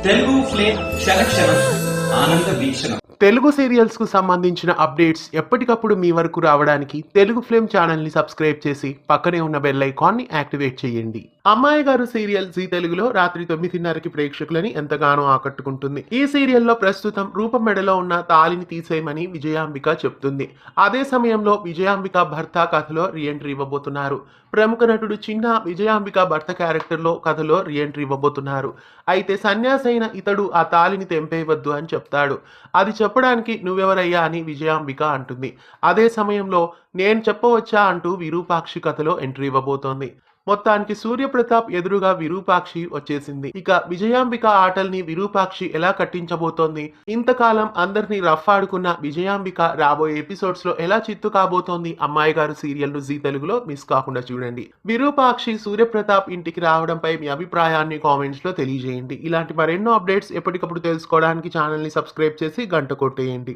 Telugu flame క్షణక్షణం ఆనంద వీక్షణం. Telugu serials కు సంబంధించిన అప్డేట్స్ ఎప్పటికప్పుడు మీ వరకు రావడానికి తెలుగు ఫ్లేమ్ ఛానల్ ని సబ్స్క్రైబ్ చేసి పక్కనే ఉన్న బెల్ ఐకాన్ ని యాక్టివేట్ చేయండి. అమ్మాయి గారు సీరియల్ జీ తెలుగులో రాత్రి 9:30కి ప్రేక్షకులని ఎంతగానో ఆకట్టుకుంటుంది. ఈ సీరియల్లో ప్రస్తుతం రూపం మెడలో ఉన్న తాళిని తీసేయమని విజయాంబిక చెప్తుంది. అదే సమయంలో విజయాంబిక భర్త కథలో రీఎంట్రీ ఇవ్వబోతున్నారు. ప్రముఖ నటుడు చిన్న విజయాంబిక భర్త క్యారెక్టర్లో కథలో రీఎంట్రీ ఇవ్వబోతున్నారు. అయితే సన్యాసైన ఇతడు ఆ తాళిని తెంపేయవద్దు అని చెప్తాడు. అది చెప్పడానికి నువ్వెవరయ్యా అని విజయాంబిక అంటుంది. అదే సమయంలో నేను చెప్పవచ్చా అంటూ విరూపాక్షి కథలో ఎంట్రీ ఇవ్వబోతోంది. మొత్తానికి సూర్యప్రతాప్ ఎదురుగా విరూపాక్షి వచ్చేసింది. ఇక విజయాంబిక ఆటల్ని విరూపాక్షి ఎలా కట్టించబోతోంది, ఇంతకాలం అందరినీ రఫ్ ఆడుకున్న విజయాంబిక రాబోయే ఎపిసోడ్స్ లో ఎలా చిత్తు కాబోతోంది అమ్మాయి గారు సీరియల్ ను జీ తెలుగులో మిస్ కాకుండా చూడండి. విరూపాక్షి సూర్యప్రతాప్ ఇంటికి రావడంపై మీ అభిప్రాయాన్ని కామెంట్స్ లో తెలియజేయండి. ఇలాంటి మరెన్నో అప్డేట్స్ ఎప్పటికప్పుడు తెలుసుకోవడానికి ఛానల్ ని సబ్స్క్రైబ్ చేసి గంట కొట్టేయండి.